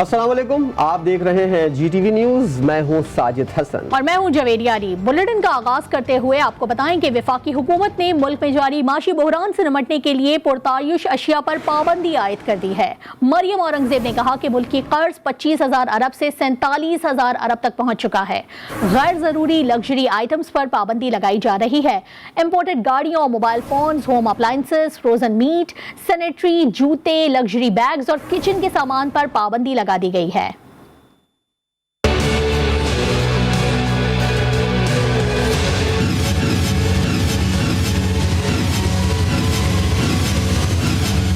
अस्सलाम वालेकुम, आप देख रहे हैं GTV न्यूज। मैं हूं साजिद हसन और मैं हूं जावेद यारी। बुलेटिन का आगाज करते हुए आपको बताएं कि वफाकी हुकूमत ने मुल्क में जारी माशी बहरान से निमटने के लिए पुरतायुश अशिया पर पाबंदी आयद कर दी है। मरियम औरंगजेब ने कहा कि मुल्क की कर्ज 25,000 अरब से 47,000 अरब तक पहुंच चुका है। गैर जरूरी लग्जरी आइटम्स पर पाबंदी लगाई जा रही है। इम्पोर्टेड गाड़ियों, mobile phone, home appliances, frozen meat, sanitary, जूते, लग्जरी बैग्स और किचन के सामान पर पाबंदी लगा दी गई है।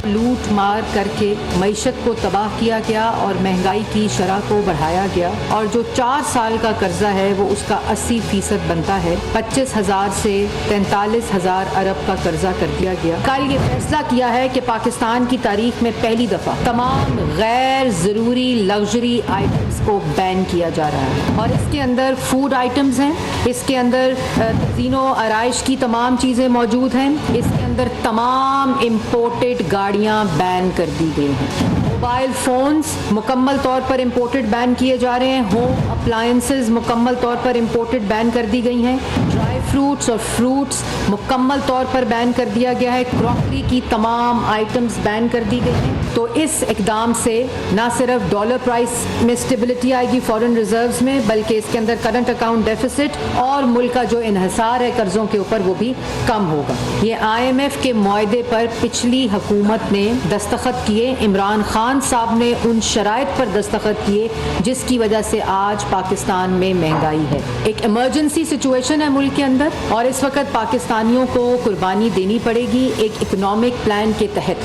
लूट मार करके मईशत को तबाह किया गया और महंगाई की शरह को बढ़ाया गया और जो 4 साल का कर्जा है वो उसका 80% बनता है। 25,000 से 43,000 अरब का कर्जा कर दिया गया। कल ये फैसला किया है कि पाकिस्तान की तारीख में पहली दफा तमाम गैर जरूरी लग्जरी आइटम्स को बैन किया जा रहा है और इसके अंदर फूड आइटम्स हैं, इसके अंदर तज़ीनो आराइश की तमाम चीज़ें मौजूद हैं, इसके अंदर तमाम इम्पोर्टेड गाड़ियाँ बैन कर दी गई हैं। मोबाइल फोन्स मुकम्मल तौर पर इम्पोर्टेड बैन किए जा रहे हैं। होम अप्लायंसेस मुकम्मल तौर पर इम्पोर्टेड बैन कर दी गई हैं। ड्राई फ्रूट्स और फ्रूट्स मुकम्मल तौर पर बैन कर दिया गया है। क्रॉकरी की तमाम आइटम्स बैन कर दी गई हैं। तो इस इकदाम से न सिर्फ डॉलर प्राइस में स्टेबिलिटी आएगी फॉरेन रिजर्व्स में, बल्कि इसके अंदर करंट अकाउंट डेफिसिट और मुल्क का जो इन्हिसार है कर्जों के ऊपर वो भी कम होगा। ये IMF के मुआहदे पर पिछली हुकूमत ने दस्तखत किए। इमरान खान साहब ने उन शराइत पर दस्तखत किए जिसकी वजह से आज पाकिस्तान में महंगाई है। एक इमरजेंसी सिचुएशन है मुल्क के अंदर और इस वक्त पाकिस्तानियों को कुर्बानी देनी पड़ेगी एक इकोनॉमिक प्लान के तहत।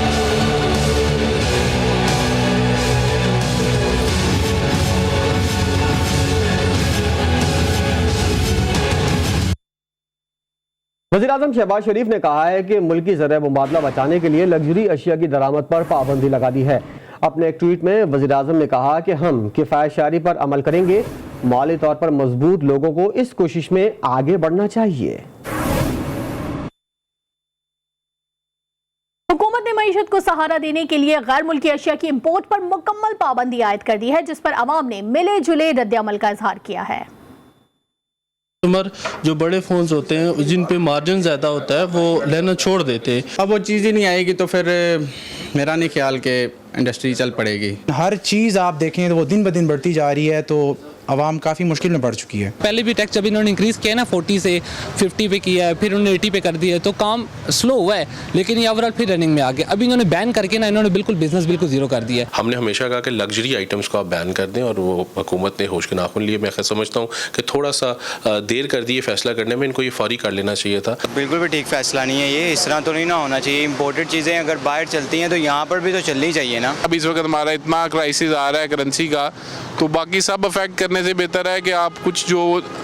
वज़ीर-ए-आज़म शहबाज शरीफ ने कहा है कि मुल्क की ज़र मुबादला बचाने के लिए लग्जरी अशिया की दरामद पर पाबंदी लगा दी है। अपने एक ट्वीट में वज़ीर-ए-आज़म ने कहा कि हम किफ़ायत शारी पर अमल करेंगे। माली तौर पर मजबूत लोगों को इस कोशिश में आगे बढ़ना चाहिए। हुकूमत ने मईशत को सहारा देने के लिए गैर मुल्की अशिया की इम्पोर्ट पर मुकम्मल पाबंदी आयद कर दी है, जिस पर अवाम ने मिले जुले रद्द-ए-अमल का इजहार किया है। जो बड़े फ़ोन्स होते हैं जिन पे मार्जिन ज़्यादा होता है वो लेना छोड़ देते हैं। अब वो चीज़ ही नहीं आएगी तो फिर मेरा नहीं ख्याल कि इंडस्ट्री चल पड़ेगी। हर चीज़ आप देखें तो वो दिन ब दिन बढ़ती जा रही है, तो आवाम काफ़ी मुश्किल में पड़ चुकी है। पहले भी टैक्स जब इन्होंने इंक्रीज़ किया ना 40 से 50 पे किया है, फिर उन्होंने 80 पे कर दिया है, तो काम स्लो हुआ है, लेकिन ये ओवरऑल फिर रनिंग में आ गया। अभी इन्होंने बैन करके ना इन्होंने बिल्कुल बिजनेस बिल्कुल जीरो कर दिया है। हमने हमेशा कहा कि लग्जरी आइटम्स को आप बैन कर दें और वो हुकूमत ने होश के नाखून लिए। मैं समझता हूँ कि थोड़ा सा देर कर दी फैसला करने में, इनको ये फौरी कर लेना चाहिए था। बिल्कुल भी ठीक फैसला नहीं है ये, इस तरह तो नहीं ना होना चाहिए। इम्पोर्टेड चीज़ें अगर बाहर चलती हैं तो यहाँ पर भी तो चलनी चाहिए ना। अब इस वक्त हमारा इतना क्राइसिस आ रहा है करेंसी का, तो बाकी सब अफेक्ट करने से बेहतर है कि आप कुछ जो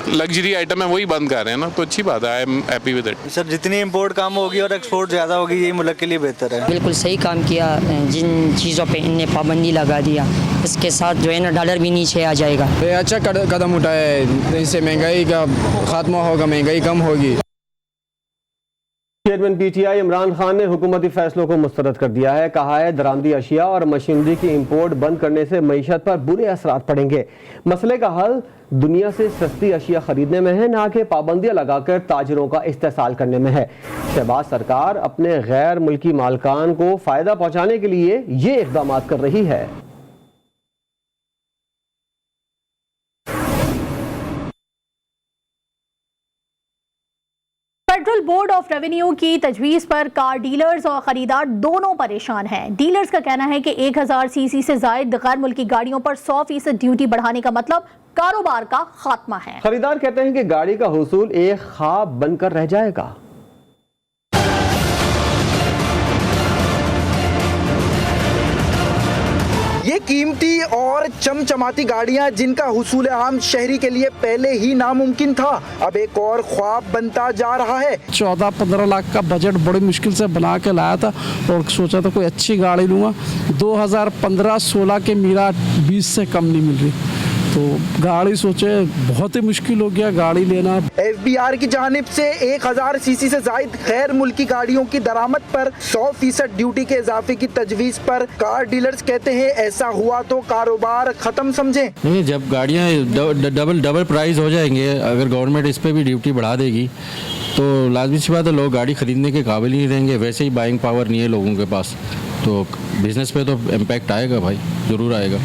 लग्जरी आइटम है वही बंद कर रहे हैं ना, तो अच्छी बात है। I am happy with it. Sir जितनी इम्पोर्ट कम होगी और एक्सपोर्ट ज़्यादा होगी यही मुल्क के लिए बेहतर है। बिल्कुल सही काम किया, जिन चीज़ों पे इनने पाबंदी लगा दिया इसके साथ जो है ना डॉलर भी नीचे आ जाएगा। ये अच्छा कदम उठाया है, इससे महंगाई का खात्मा होगा, महंगाई कम होगी। चेयरमैन PTI इमरान खान ने हुकूमती फैसलों को मुस्तरद कर दिया है। कहा है दरामदी अशिया और मशीनरी की इंपोर्ट बंद करने से मईशत पर बुरे असरात पड़ेंगे। मसले का हल दुनिया से सस्ती अशिया खरीदने में है, ना कि पाबंदियां लगाकर ताजरों का इस्तेसाल करने में है। शहबाज सरकार अपने गैर मुल्की मालकान को फायदा पहुंचाने के लिए ये इकदाम कर रही है। फेडरल बोर्ड ऑफ रेवेन्यू की तजवीज़ पर कार डीलर्स और खरीदार दोनों परेशान हैं। डीलर्स का कहना है कि 1000 सीसी से जायद गैर मुल्की गाड़ियों पर 100% ड्यूटी बढ़ाने का मतलब कारोबार का खात्मा है। खरीदार कहते हैं कि गाड़ी का हुसूल एक ख्वाब बनकर रह जाएगा। ये कीमती और चमचमाती गाड़ियां जिनका हुसूल आम शहरी के लिए पहले ही नामुमकिन था, अब एक और ख्वाब बनता जा रहा है। 14-15 लाख का बजट बड़ी मुश्किल से बना के लाया था और सोचा था कोई अच्छी गाड़ी लूँगा। 2015-16 के मीरा 20 से कम नहीं मिल रही, तो गाड़ी सोचे बहुत ही मुश्किल हो गया गाड़ी लेना। FBR की जानिब से 1000 सीसी से जायद गैर मुल्की गाड़ियों की दरामद पर 100% ड्यूटी के इजाफे की तजवीज़ पर कार डीलर्स कहते हैं ऐसा हुआ तो कारोबार खत्म समझें। नहीं, जब गाड़ियाँ डबल प्राइस हो जाएंगे, अगर गवर्नमेंट इस पे भी ड्यूटी बढ़ा देगी तो लाजमी सी बात है लोग गाड़ी खरीदने के काबिल ही नहीं रहेंगे। वैसे ही बाइंग पावर नहीं है लोगों के पास, तो बिजनेस पे तो इम्पैक्ट आएगा भाई, ज़रूर आएगा।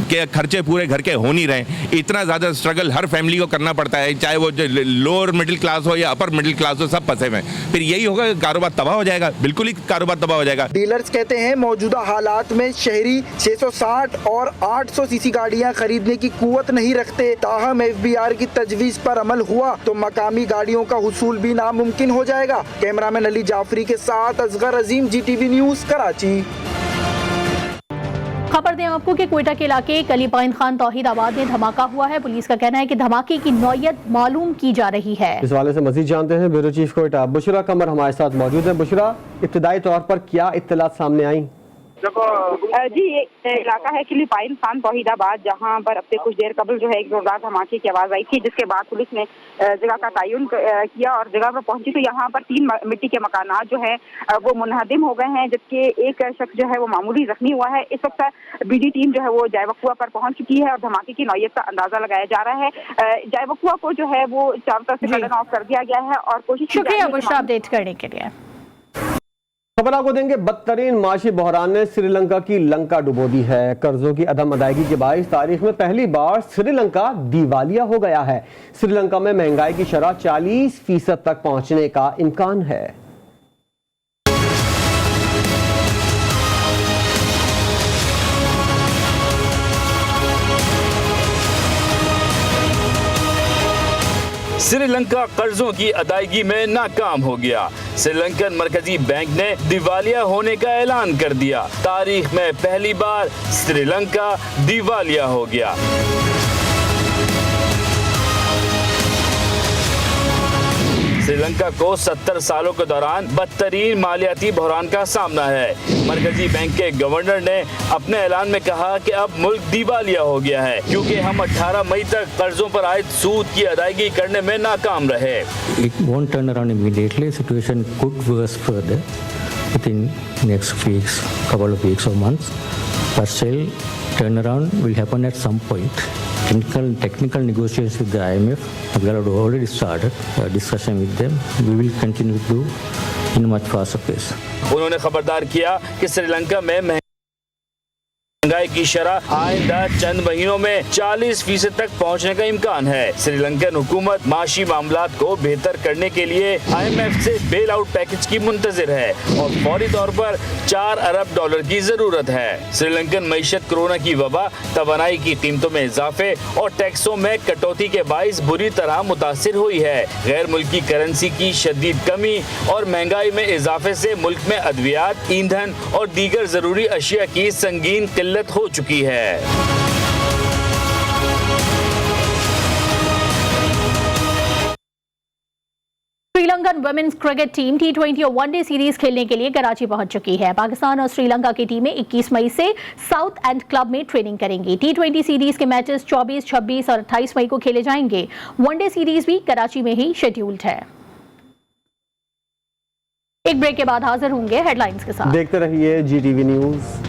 के खर्चे पूरे घर के हो नहीं रहे, इतना ज़्यादा स्ट्रगल हर फैमिली को करना पड़ता है, चाहे वो लोअर मिडिल क्लास हो या अपर मिडिल क्लास हो, सब फंसे हुए हैं। फिर यही होगा कि कारोबार तबाह हो जाएगा, बिल्कुल ही कारोबार तबाह हो जाएगा। डीलर्स कहते हैं मौजूदा हालात में शहरी 660 और 800 सीसी गाड़ियां खरीदने की कुव्वत नहीं रखते। ताहम FBR की तजवीज़ पर अमल हुआ तो मकामी गाड़ियों का हुसूल भी नामुमकिन हो जाएगा। कैमरामैन अली जाफरी के साथ असगर अजीम, GTV न्यूज़, कराची। खबर दें आपको कि क्वेटा के इलाके कलीपाइन खान तौहीदाबाद में धमाका हुआ है। पुलिस का कहना है कि धमाके की नौयत मालूम की जा रही है। इस हवाले से मजीद जानते हैं ब्यूरो चीफ क्वेटा बुशरा कमर हमारे साथ मौजूद है। बुशरा, इब्तिदाई तौर पर क्या इत्तलात सामने आई? जी, ये इलाका है किलीपाइन खान तौहीदाबाद, जहाँ पर अब से कुछ देर कबल जो है एक जोरदार धमाके की आवाज़ आई थी, जिसके बाद पुलिस ने जगह का तयन किया और जगह पर पहुंची तो यहाँ पर 3 मिट्टी के मकानात जो है वो मुनहदिम हो गए हैं, जबकि एक शख्स जो है वो मामूली जख्मी हुआ है। इस वक्त BD टीम जो है वो जायवकुआ पर पहुंच चुकी है और धमाके की नौयत का अंदाजा लगाया जा रहा है। जायवकुआ को जो है वो चारों तरफ से कर्डन ऑफ कर दिया गया है और कोशिश शुक्रिया बुशरा अपडेट करने के लिए। खबर आपको देंगे, बदतरीन माशी बहरान ने श्रीलंका की लंका डुबो दी है। कर्जों की अदम अदायगी के बाइस तारीख में पहली बार श्रीलंका दिवालिया हो गया है। श्रीलंका में महंगाई की शरह 40% तक पहुंचने का इम्कान है। श्रीलंका कर्जों की अदायगी में नाकाम हो गया। श्रीलंकन मरकजी बैंक ने दिवालिया होने का ऐलान कर दिया। तारीख में पहली बार श्रीलंका दिवालिया हो गया। श्रीलंका को 70 सालों के दौरान बदतरीन मालियाती बहरान का सामना है। मरकजी बैंक के गवर्नर ने अपने ऐलान में कहा कि अब मुल्क दिवालिया हो गया है क्योंकि हम 18 मई तक कर्जों पर आयद सूद की अदायगी करने में नाकाम रहे। It won't turn around immediately. Situation could worse further within next weeks, couple of weeks or months. But still, turnaround will happen at some point. Technical negotiations with the IMF we have already started discussion with them. We will continue to do in a much faster pace. उन्होंने खबरदार किया कि श्रीलंका में महंगाई की शरह आइंदा चंद महीनों में 40% तक पहुंचने का इम्कान है। श्रीलंकन हुकूमत माशी मामलात को बेहतर करने के लिए IMF से बेल आउट पैकेज की मुंतजिर है और फौरी तौर पर $4 अरब की जरूरत है। श्रीलंकन मईशत कोरोना की वबा, तवानाई की कीमतों में इजाफे और टैक्सों में कटौती के बाइस बुरी तरह मुतासिर हुई है। गैर मुल्की करेंसी की शदीद कमी और महंगाई में इजाफे से मुल्क में अद्वियात, ईंधन और दीगर जरूरी अशिया की संगीन किल्लत हो चुकी है। Sri Lankan women's cricket team T20 और वनडे सीरीज खेलने के लिए कराची पहुंच चुकी है। पाकिस्तान और श्रीलंका की टीमें 21 मई से साउथ एंड क्लब में ट्रेनिंग करेंगी। T20 सीरीज के मैचेस 24, 26 और 28 मई को खेले जाएंगे। वनडे सीरीज भी कराची में ही शेड्यूल्ड है। एक ब्रेक के बाद हाजिर होंगे हेडलाइंस के साथ। देखते रहिए GTV न्यूज़।